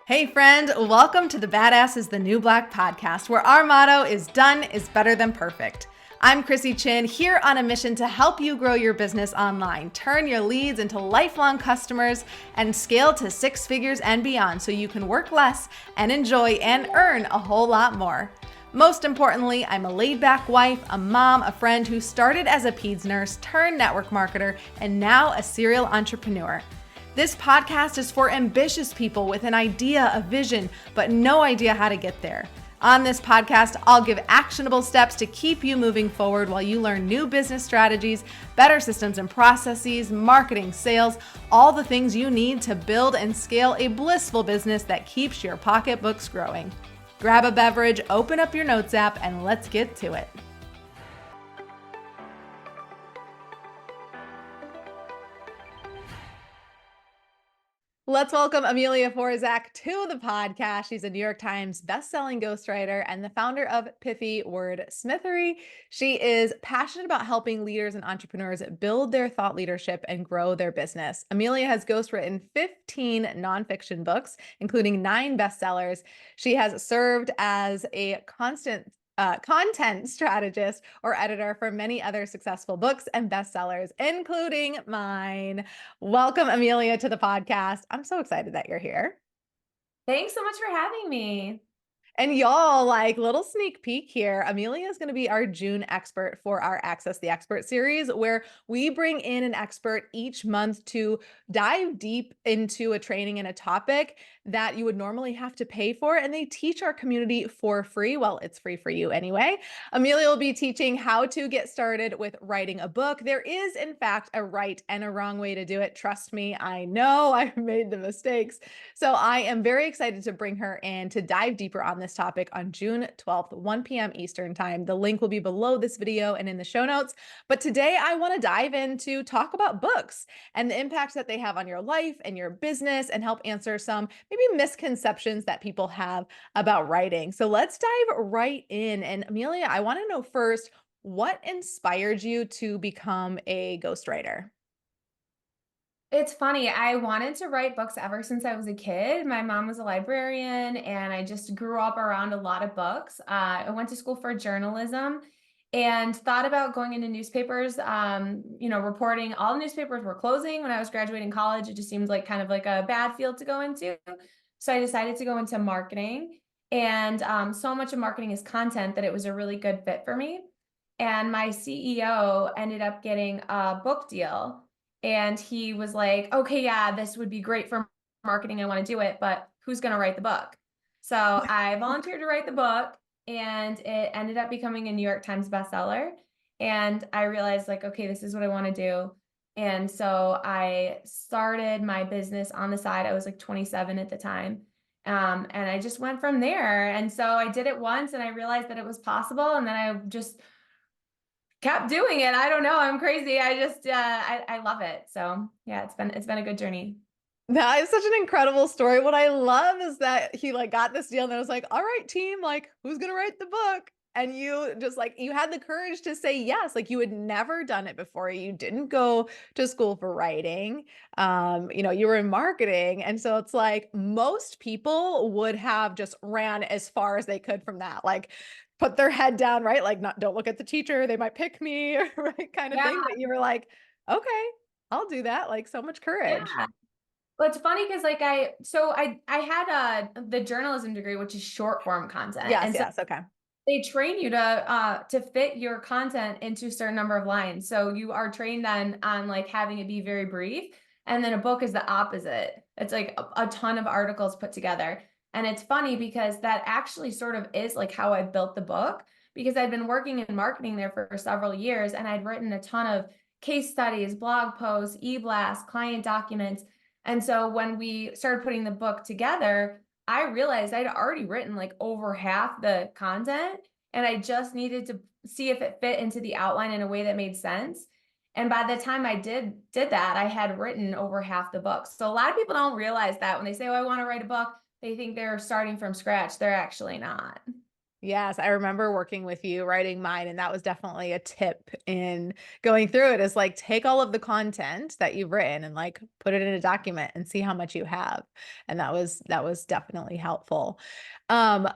Hey friend, welcome to the Badass is the New Black podcast, where our motto is done is better than perfect. I'm Chrissy Chin, here on a mission to help you grow your business online, turn your leads into lifelong customers, and scale to six figures and beyond so you can work less and enjoy and earn a whole lot more. Most importantly, I'm a laid-back wife, a mom, a friend who started as a peds nurse, turned network marketer, and now a serial entrepreneur. This podcast is for ambitious people with an idea, a vision, but no idea how to get there. On this podcast, I'll give actionable steps to keep you moving forward while you learn new business strategies, better systems and processes, marketing, sales, all the things you need to build and scale a blissful business that keeps your pocketbooks growing. Grab a beverage, open up your notes app, and let's get to it. Let's welcome Amelia Forczak to the podcast. She's a New York Times bestselling ghostwriter and the founder of Pithy Wordsmithery. She is passionate about helping leaders and entrepreneurs build their thought leadership and grow their business. Amelia has ghostwritten 15 nonfiction books, including 9 bestsellers. She has served as a content strategist or editor for many other successful books and bestsellers, including mine. Welcome, Amelia, to the podcast. I'm so excited that you're here. Thanks so much for having me. And y'all, like, little sneak peek here, Amelia is going to be our June expert for our Access the Expert series, where we bring in an expert each month to dive deep into a training and a topic that you would normally have to pay for, and they teach our community for free. Well, it's free for you anyway. Amelia will be teaching how to get started with writing a book. There is, in fact, a right and a wrong way to do it. Trust me, I know I've made the mistakes. So I am very excited to bring her in to dive deeper on this topic on June 12th, 1 p.m. Eastern time. The link will be below this video and in the show notes. But today I want to dive in to talk about books and the impacts that they have on your life and your business, and help answer some maybe misconceptions that people have about writing. So let's dive right in. And Amelia, I want to know first, what inspired you to become a ghostwriter? It's funny, I wanted to write books ever since I was a kid. My mom was a librarian, and I just grew up around a lot of books. I went to school for journalism and thought about going into newspapers, reporting. All the newspapers were closing when I was graduating college. It just seemed like kind of like a bad field to go into. So I decided to go into marketing. And so much of marketing is content that it was a really good fit for me. And my CEO ended up getting a book deal. And he was like, okay, yeah, this would be great for marketing. I want to do it, but who's going to write the book? So I volunteered to write the book, and it ended up becoming a New York Times bestseller. And I realized, like, okay, this is what I want to do. And so I started my business on the side. I was like 27 at the time. And I just went from there. And so I did it once, and I realized that it was possible. And then I just kept doing it. I don't know. I'm crazy. I just I love it. So yeah, it's been a good journey. That is such an incredible story. What I love is that he got this deal and then was like, all right, team, who's going to write the book? And you just you had the courage to say yes. You had never done it before. You didn't go to school for writing. You were in marketing. And so it's like most people would have just ran as far as they could from that. Put their head down, right? Not, don't look at the teacher. They might pick me, right? Kind of Yeah, thing. But you were like, okay, I'll do that. So much courage. yeah. Well, it's funny because I had the journalism degree, which is short form content, Yes, and so yes, okay. they train you to fit your content into a certain number of lines. So you are trained on like having it be very brief. And then a book is the opposite. It's like a ton of articles put together. And it's funny because that actually sort of is like how I built the book, because I'd been working in marketing there for several years, and I'd written a ton of case studies, blog posts, e-blasts, client documents. And so when we started putting the book together, I realized I'd already written like over half the content, and I just needed to see if it fit into the outline in a way that made sense. And by the time I did that, I had written over half the book. So a lot of people don't realize that when they say, "Oh, I want to write a book," they think they're starting from scratch. They're actually not. Yes, I remember working with you writing mine, and that was definitely a tip in going through it is like take all of the content that you've written and like put it in a document and see how much you have. And that was definitely helpful. Um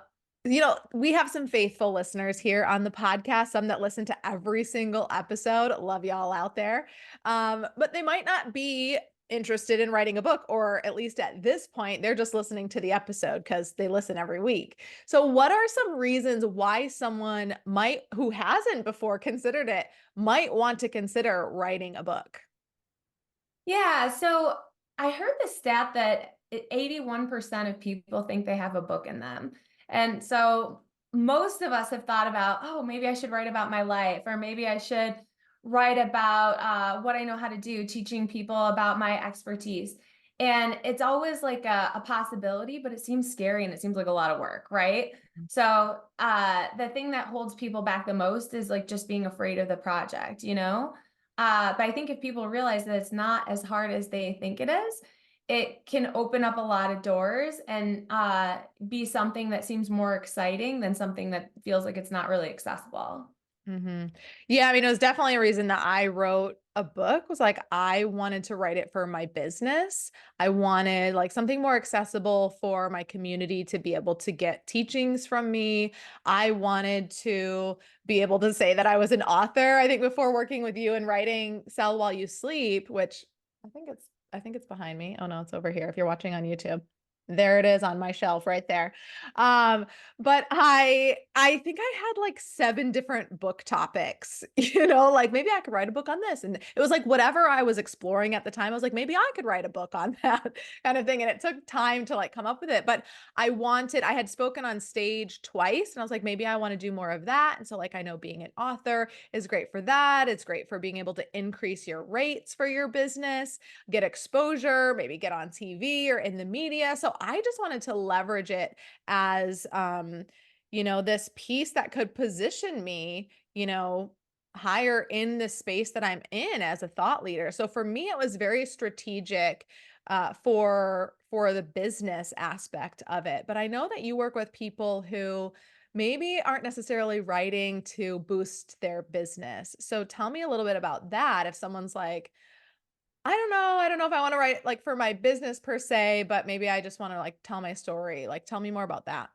we have some faithful listeners here on the podcast, some that listen to every single episode. Love y'all out there. But they might not be interested in writing a book, or at least at this point, they're just listening to the episode because they listen every week. So, what are some reasons why someone might, who hasn't before considered it, might want to consider writing a book? Yeah, so I heard the stat that 81% of people think they have a book in them. And so most of us have thought about, oh, maybe I should write about my life, or maybe I should write about what I know how to do, teaching people about my expertise. And it's always like a possibility, but it seems scary and it seems like a lot of work, right? So the thing that holds people back the most is like just being afraid of the project, you know? But I think if people realize that it's not as hard as they think it is, it can open up a lot of doors and be something that seems more exciting than something that feels like it's not really accessible. Hmm. Yeah, I mean, it was definitely a reason that I wrote a book was like I wanted to write it for my business. I wanted like something more accessible for my community to be able to get teachings from me. I wanted to be able to say that I was an author. I think before working with you and writing Sell While You Sleep, which I think it's behind me. Oh no, it's over here if you're watching on YouTube. There it is on my shelf right there. Um, but I think I had like 7 different book topics, like maybe I could write a book on this. And it was like whatever I was exploring at the time, I was like, maybe I could write a book on that kind of thing. And it took time to like come up with it. But I had spoken on stage twice and I was like, maybe I want to do more of that. And so like I know being an author is great for that. It's great for being able to increase your rates for your business, get exposure, maybe get on TV or in the media. So I just wanted to leverage it as this piece that could position me, higher in the space that I'm in as a thought leader. So for me, it was very strategic for the business aspect of it. But I know that you work with people who maybe aren't necessarily writing to boost their business. So tell me a little bit about that. If someone's like, I don't know if I want to write like for my business per se, but maybe I just want to like tell my story. Like tell me more about that.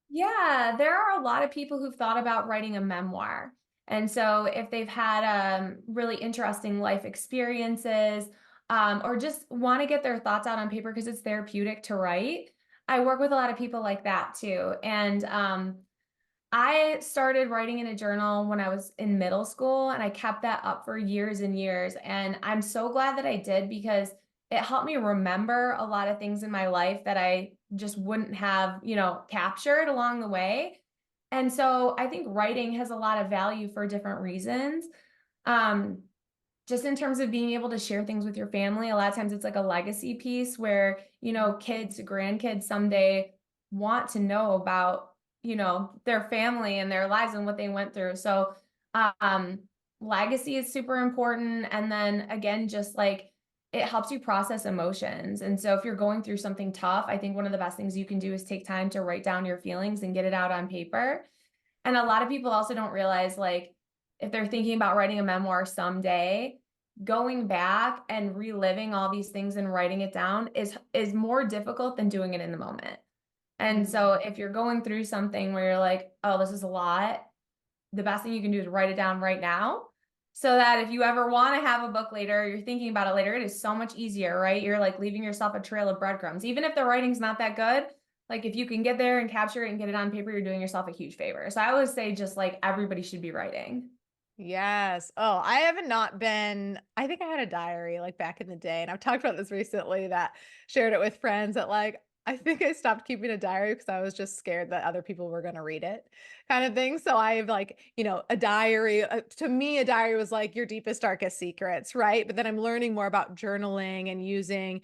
Yeah, there are a lot of people who've thought about writing a memoir. And so if they've had really interesting life experiences, or just want to get their thoughts out on paper because it's therapeutic to write, I work with a lot of people like that too. And I started writing in a journal when I was in middle school, and I kept that up for years and years. And I'm so glad that I did because it helped me remember a lot of things in my life that I just wouldn't have, captured along the way. And so I think writing has a lot of value for different reasons. Um, just in terms of being able to share things with your family, a lot of times it's like a legacy piece where, kids, grandkids someday want to know about, their family and their lives and what they went through. So, um, legacy is super important. And then again, just like it helps you process emotions. And so if you're going through something tough, I think one of the best things you can do is take time to write down your feelings and get it out on paper. And a lot of people also don't realize, like, if they're thinking about writing a memoir someday, going back and reliving all these things and writing it down is more difficult than doing it in the moment. And Mhm. so if you're going through something where you're like, oh, this is a lot, the best thing you can do is write it down right now. So that if you ever want to have a book later, you're thinking about it later, it is so much easier, right? You're like leaving yourself a trail of breadcrumbs. Even if the writing's not that good, like if you can get there and capture it and get it on paper, you're doing yourself a huge favor. So I always say just like everybody should be writing. Yes. Oh, I haven't not been I think I had a diary like back in the day, and I've talked about this recently that shared it with friends that like I think I stopped keeping a diary because I was just scared that other people were going to read it kind of thing. So I've like, a diary to me a diary was like your deepest darkest secrets, right? But then I'm learning more about journaling and using,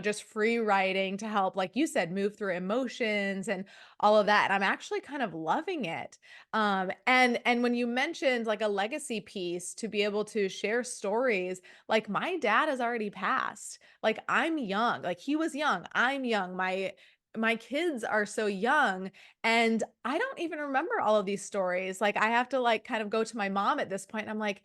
just free writing to help like you said move through emotions and all of that. And I'm actually kind of loving it. And when you mentioned like a legacy piece to be able to share stories, like my dad has already passed. Like I'm young, like he was young, I'm young. My my kids are so young and I don't even remember all of these stories. Like I have to like kind of go to my mom at this point and I'm like,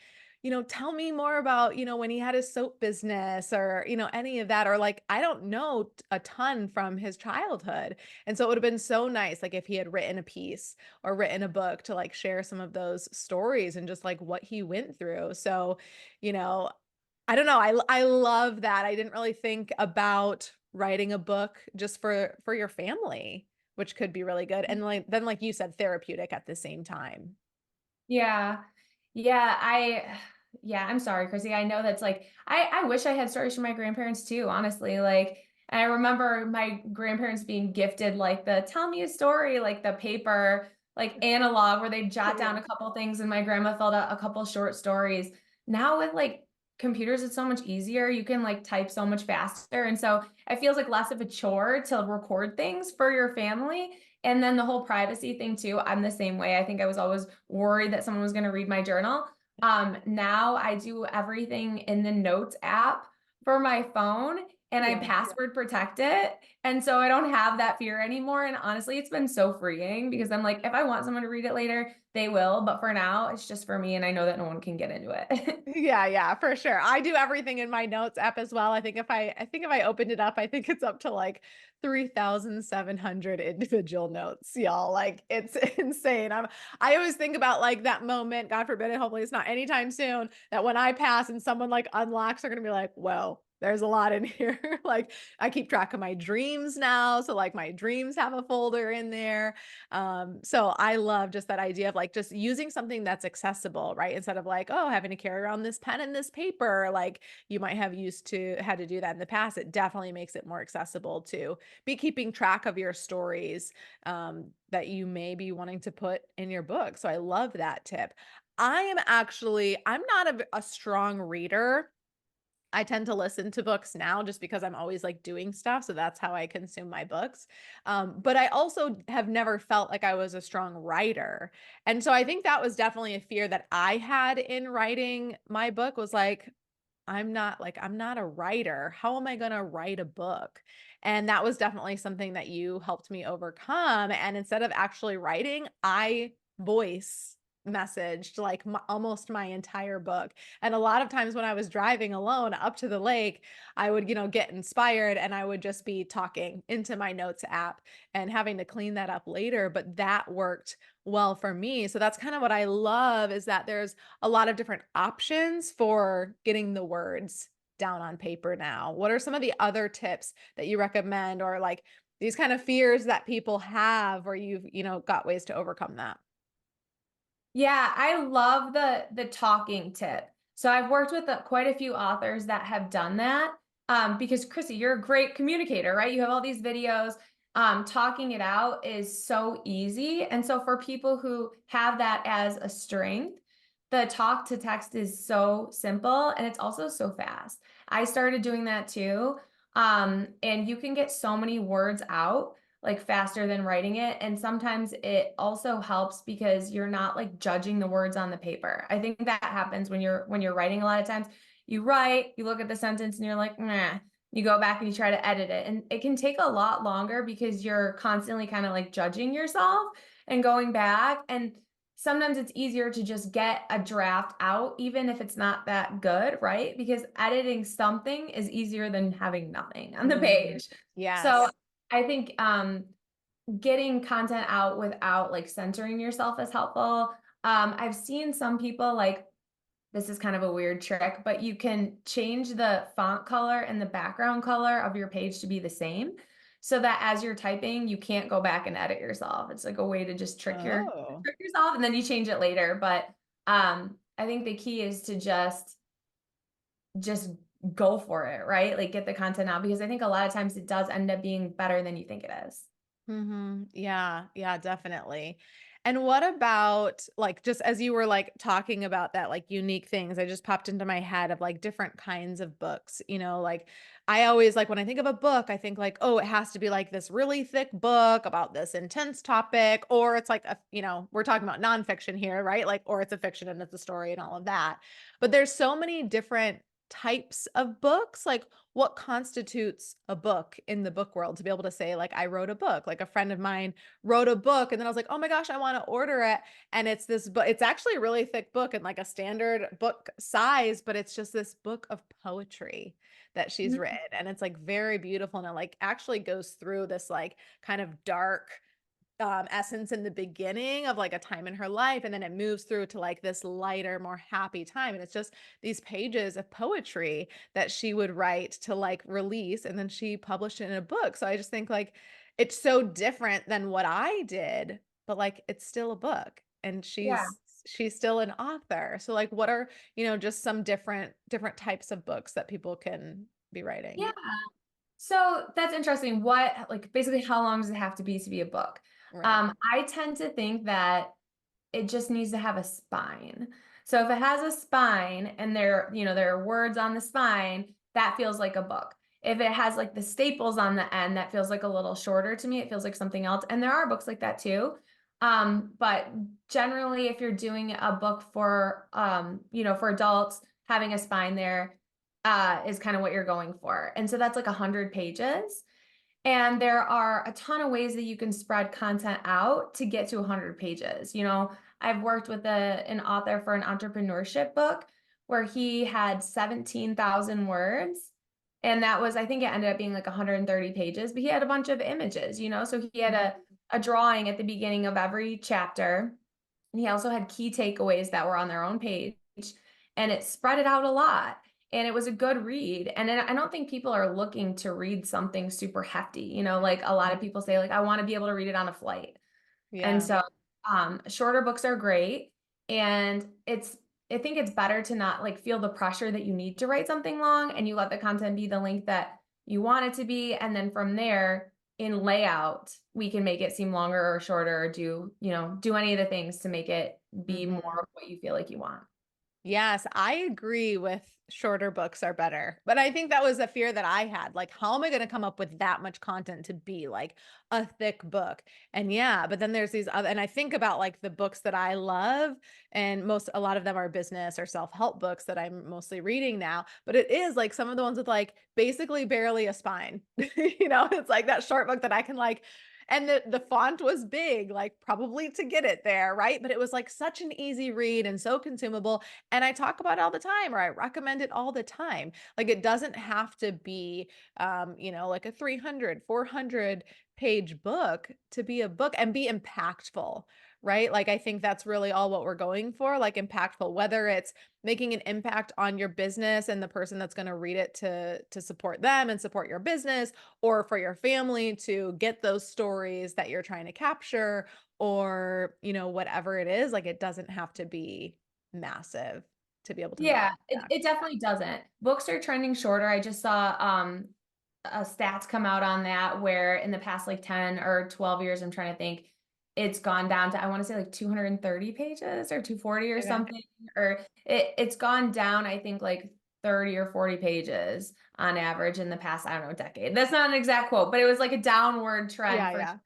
tell me more about, when he had his soap business or, any of that or like I don't know a ton from his childhood. And so it would have been so nice like if he had written a piece or written a book to like share some of those stories and just like what he went through. So, you know, I don't know. I love that. I didn't really think about writing a book just for your family, which could be really good. And like then like you said, therapeutic at the same time. Yeah. Yeah, yeah, I'm sorry, Chrissy. I know that's like I wish I had stories from my grandparents too, honestly. Like I remember my grandparents being gifted like the tell me a story, like the paper, like analog where they jot down Yeah. a couple things and my grandma filled out a couple short stories. Now with like computers, it's so much easier. You can like type so much faster. And so it feels like less of a chore to record things for your family. And then the whole privacy thing too, I'm the same way. I think I was always worried that someone was going to read my journal. Now I do everything in the notes app for my phone and I Yeah. password protect it. And so I don't have that fear anymore. And honestly, it's been so freeing because I'm like, if I want someone to read it later, they will. But for now, it's just for me. And I know that no one can get into it. Yeah, yeah, for sure. I do everything in my notes app as well. I think if I opened it up, I think it's up to like 3,700 individual notes, y'all. Like it's insane. I always think about like that moment, God forbid, and hopefully it's not anytime soon, that when I pass and someone like unlocks, they're gonna be like, whoa, there's a lot in here. Like I keep track of my dreams now. So like my dreams have a folder in there. So I love just that idea of like just using something that's accessible, right? Instead of like, oh, having to carry around this pen and this paper, like you might have had to do that in the past. It definitely makes it more accessible to be keeping track of your stories that you may be wanting to put in your book. So I love that tip. I'm not a strong reader. I tend to listen to books now just because I'm always like doing stuff. So that's how I consume my books. But I also have never felt like I was a strong writer. And so I think that was definitely a fear that I had in writing my book was like, I'm not a writer. How am I going to write a book? And that was definitely something that you helped me overcome. And instead of actually writing, I voice messaged like almost my entire book. And a lot of times when I was driving alone up to the lake, I would, get inspired and I would just be talking into my notes app and having to clean that up later. But that worked well for me. So that's kind of what I love is that there's a lot of different options for getting the words down on paper now. What are some of the other tips that you recommend or like these kind of fears that people have or you've, got ways to overcome that? Yeah, I love the talking tip. So I've worked with quite a few authors that have done that. Because Chrissy, you're a great communicator, right? You have all these videos. Talking it out is so easy. And so for people who have that as a strength, the talk to text is so simple and it's also so fast. I started doing that too. And you can get so many words out like faster than writing it. And sometimes it also helps because you're not like judging the words on the paper. I think that happens when you're writing a lot of times. You write, you look at the sentence and you're like, nah. You go back and you try to edit it. And it can take a lot longer because you're constantly kind of like judging yourself and going back. And sometimes it's easier to just get a draft out, even if it's not that good, right? Because editing something is easier than having nothing on the Mhm. page. So Yes. I think getting content out without like censoring yourself is helpful. I've seen some people like this is kind of a weird trick, but you can change the font color and the background color of your page to be the same so that as you're typing, you can't go back and edit yourself. It's like a way to just Oh. trick yourself and then you change it later. But I think the key is to just go for it, right? Like get the content out because I think a lot of times it does end up being better than you think it is. Yeah, yeah, definitely. And what about like just as you were like talking about that like unique things, I just popped into my head of like different kinds of books, like I always like when I think of a book, I think like, oh, it has to be like this really thick book about this intense topic, or it's like we're talking about nonfiction here, right? Like, or it's a fiction and it's a story and all of that. But there's so many different types of books, like what constitutes a book in the book world to be able to say like I wrote a book. Like a friend of mine wrote a book and then I was like, "Oh my gosh, I want to order it." And it's this book, it's actually a really thick book and like a standard book size, but it's just this book of poetry that she's Mhm. written and it's like very beautiful and it like actually goes through this like kind of dark essence in the beginning of like a time in her life and then it moves through to like this lighter more happy time and it's just these pages of poetry that she would write to like release and then she published it in a book. So I just think like it's so different than what I did, but like it's still a book and Yeah. she's still an author. So like what are, just some different types of books that people can be writing? Yeah. So that's interesting. What, like, basically, how long does it have to be a book? Right. I tend to think that it just needs to have a spine. So if it has a spine and there are words on the spine, that feels like a book. If it has like the staples on the end, that feels like a little shorter to me. It feels like something else. And there are books like that too. But generally, if you're doing a book for for adults, having a spine there is kind of what you're going for. And so that's like 100 pages. And there are a ton of ways that you can spread content out to get to 100 pages. I've worked with an author for an entrepreneurship book where he had 17,000 words. And that was, I think it ended up being like 130 pages, but he had a bunch of images. So he had Mhm. a drawing at the beginning of every chapter. And he also had key takeaways that were on their own page, and it spread it out a lot. And it was a good read. And then I don't think people are looking to read something super hefty. Like a lot of people say, like, I want to be able to read it on a flight. And Yeah. so shorter books are great. And I think it's better to not like feel the pressure that you need to write something long and you let the content be the length that you want it to be. And then from there, in layout, we can make it seem longer or shorter, or do any of the things to make it be more Mhm. of what you feel like you want. Yes, I agree with shorter books are better. But I think that was a fear that I had. Like, how am I going to come up with that much content to be like a thick book? And yeah, but then there's these other, and I think about like the books that I love, and a lot of them are business or self-help books that I'm mostly reading now. But it is like some of the ones with like basically barely a spine. It's like that short book that I can like and the font was big, like probably to get it there, right? But it was like such an easy read and so consumable and I talk about it all the time, or I recommend it all the time. Like it doesn't have to be, like a 300, 400 page book to be a book and be impactful, right? Like I think that's really all what we're going for, like impactful, whether it's making an impact on your business and the person that's going to read it to support them and support your business or for your family to get those stories that you're trying to capture or, whatever it is, like it doesn't have to be massive to be able to make Yeah, an impact. it definitely doesn't. Books are trending shorter. I just saw stats come out on that where in the past like 10 or 12 years, I'm trying to think, it's gone down to I want to say like 230 pages or 240 or Okay. something. Or it's gone down, I think like 30 or 40 pages on average in the past, I don't know, decade. That's not an exact quote, but it was like a downward trend Yeah, for yeah.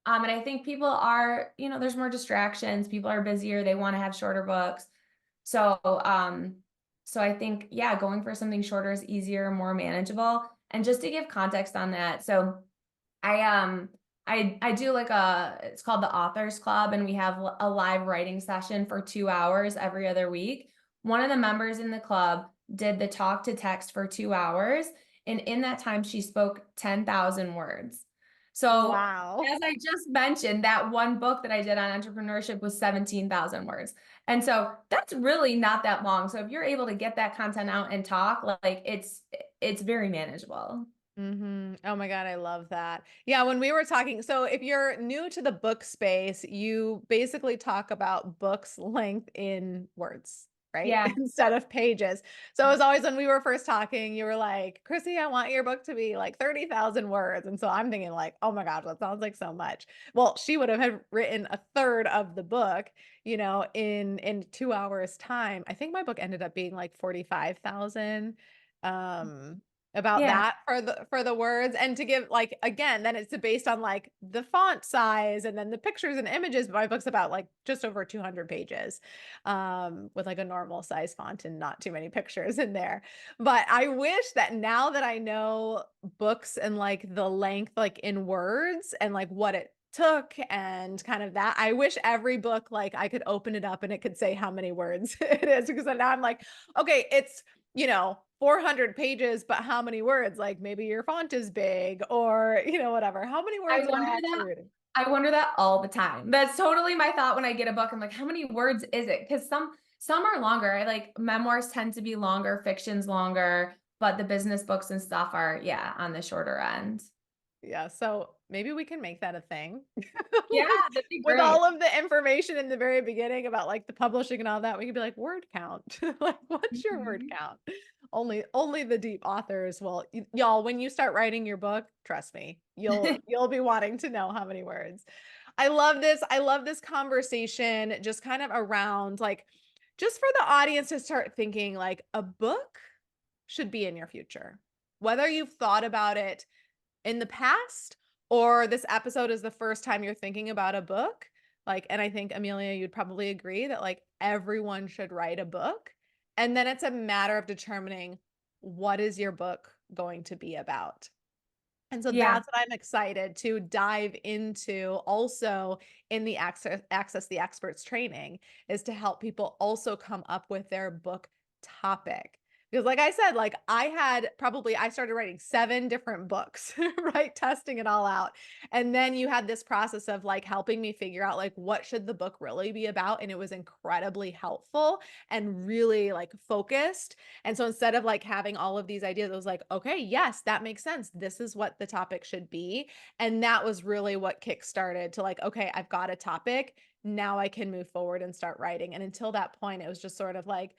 and I think people are, there's more distractions, people are busier, they want to have shorter books. So, so I think, yeah, going for something shorter is easier, more manageable. And just to give context on that, so I I do like it's called the Authors Club, and we have a live writing session for 2 hours every other week. One of the members in the club did the talk to text for 2 hours, and in that time, she spoke 10,000 words. So Wow. as I just mentioned, that one book that I did on entrepreneurship was 17,000 words. And so that's really not that long. So if you're able to get that content out and talk, like it's very manageable. Oh my God, I love that. Yeah, when we were talking, so if you're new to the book space, you basically talk about books length in words, right? Yeah. Instead of pages. So it was always when we were first talking, you were like, Chrissy, I want your book to be like 30,000 words. And so I'm thinking like, oh my gosh, that sounds like so much. Well, she would have had written a third of the book, in 2 hours time. I think my book ended up being like 45,000. about Yeah. that for the words, and to give like again, then it's based on like the font size and then the pictures and images. But my book's about like just over 200 pages, with like a normal size font and not too many pictures in there. But I wish that now that I know books and like the length, like in words and like what it took and kind of that, I wish every book, like I could open it up and it could say how many words it is, because now I'm like, okay, it's 400 pages, but how many words? Like maybe your font is big or, whatever. How many I words am I wonder actually that reading? I wonder that all the time. That's totally my thought when I get a book. I'm like, how many words is it? Because some are longer. I like memoirs tend to be longer, fiction's longer, but the business books and stuff are, yeah, on the shorter end. Yeah, so maybe we can make that a thing. Yeah, Like, that'd be with great. all of the information in the very beginning about like the publishing and all that, we could be like word count. Like, what's your word Mhm. count? Only the deep authors will. Y'all, when you start writing your book, trust me, you'll be wanting to know how many words. I love this. I love this conversation just kind of around like just for the audience to start thinking like a book should be in your future. Whether you've thought about it in the past or this episode is the first time you're thinking about a book, like, and I think Amelia, you'd probably agree that like everyone should write a book. And then it's a matter of determining what is your book going to be about. And so Yeah. that's what I'm excited to dive into also in the access the experts training, is to help people also come up with their book topic. Because like I said, like I started writing 7 different books, right? Testing it all out. And then you had this process of like helping me figure out like what should the book really be about, and it was incredibly helpful and really like focused. And so instead of like having all of these ideas, I was like, okay, yes, that makes sense. This is what the topic should be. And that was really what kickstarted to like, okay, I've got a topic. Now I can move forward and start writing. And until that point, it was just sort of like,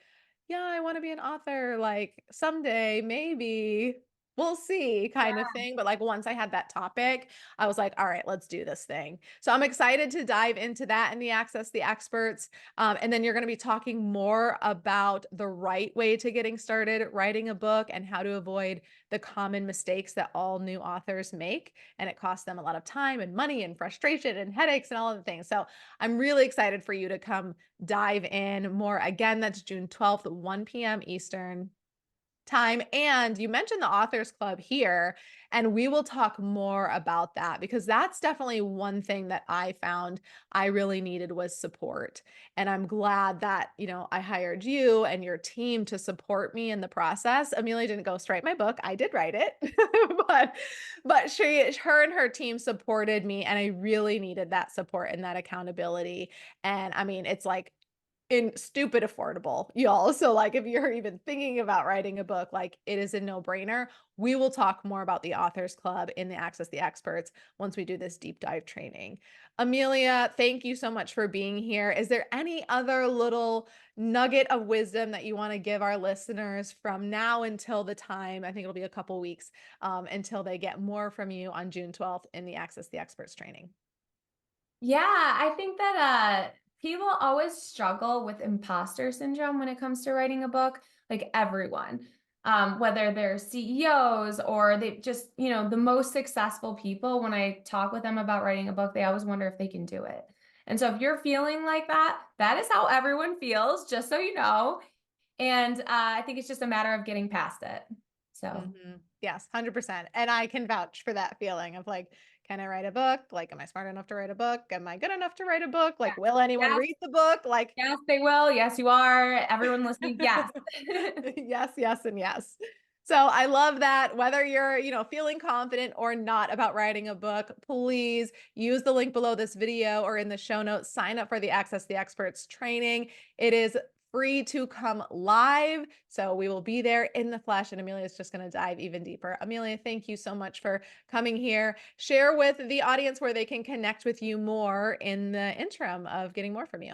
yeah, I want to be an author, like someday, maybe. We'll see kind of thing. But like once I had that topic, I was like, all right, let's do this thing. So I'm excited to dive into that in the Access the Experts. And then you're going to be talking more about the right way to getting started writing a book and how to avoid the common mistakes that all new authors make. And it costs them a lot of time and money and frustration and headaches and all of the things. So I'm really excited for you to come dive in more. Again, that's June 12th, 1 p.m. Eastern time. And you mentioned the authors club here, and we will talk more about that because that's definitely one thing that I found I really needed was support. And I'm glad that, I hired you and your team to support me in the process. Amelia didn't ghostwrite my book. I did write it. but her and her team supported me, and I really needed that support and that accountability. And I mean, it's like in stupid affordable, y'all. So like if you're even thinking about writing a book, like it is a no-brainer. We will talk more about the Authors Club in the Access the Experts once we do this deep dive training. Amelia, thank you so much for being here. Is there any other little nugget of wisdom that you want to give our listeners from now until the time, I think it'll be a couple weeks, until they get more from you on June 12th in the Access the Experts training? Yeah, I think that people always struggle with imposter syndrome when it comes to writing a book, like everyone. Whether they're CEOs or they just, the most successful people, when I talk with them about writing a book, they always wonder if they can do it. And so if you're feeling like that, that is how everyone feels, just so you know. And I think it's just a matter of getting past it. So, Yes, 100%. And I can vouch for that feeling of like, can I write a book? Like, am I smart enough to write a book? Am I good enough to write a book? yeah. Like, will anyone Yes, read the book? Like, yes, they will. Yes, you are. Everyone listening, yes. yes, yes, and yes. So I love that. Whether you're, feeling confident or not about writing a book, please use the link below this video or in the show notes. Sign up for the Access the Experts training. It is free to come live. So we will be there in the flesh, and Amelia is just going to dive even deeper. Amelia, thank you so much for coming here. Share with the audience where they can connect with you more in the interim of getting more from you.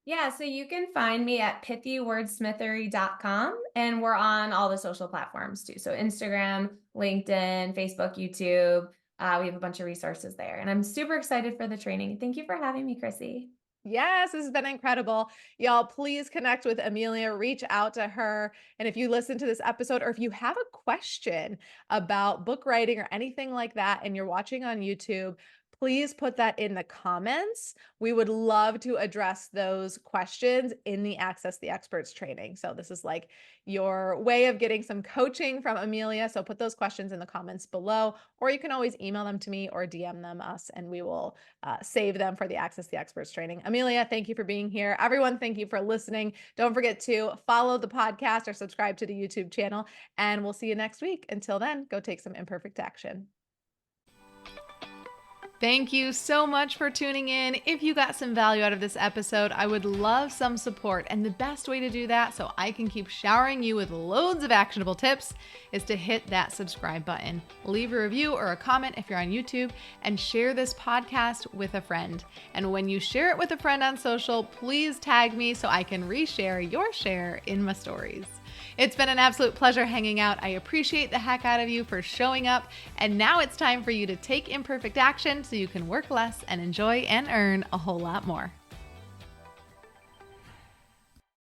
Yeah, so you can find me at pithywordsmithery.com, and we're on all the social platforms too. So Instagram, LinkedIn, Facebook, YouTube. We have a bunch of resources there, and I'm super excited for the training. Thank you for having me, Chrissy. Yes, this has been incredible. Y'all, please connect with Amelia, reach out to her. And if you listen to this episode, or if you have a question about book writing or anything like that, and you're watching on YouTube, please put that in the comments. We would love to address those questions in the Access the Experts training. So, this is like your way of getting some coaching from Amelia. So, put those questions in the comments below, or you can always email them to me or DM them us, and we will save them for the Access the Experts training. Amelia, thank you for being here. Everyone, thank you for listening. Don't forget to follow the podcast or subscribe to the YouTube channel, and we'll see you next week. Until then, go take some imperfect action. Thank you so much for tuning in. If you got some value out of this episode, I would love some support. And the best way to do that, so I can keep showering you with loads of actionable tips, is to hit that subscribe button. Leave a review or a comment if you're on YouTube, and share this podcast with a friend. And when you share it with a friend on social, please tag me so I can reshare your share in my stories. It's been an absolute pleasure hanging out. I appreciate the heck out of you for showing up. And now it's time for you to take imperfect action so you can work less and enjoy and earn a whole lot more.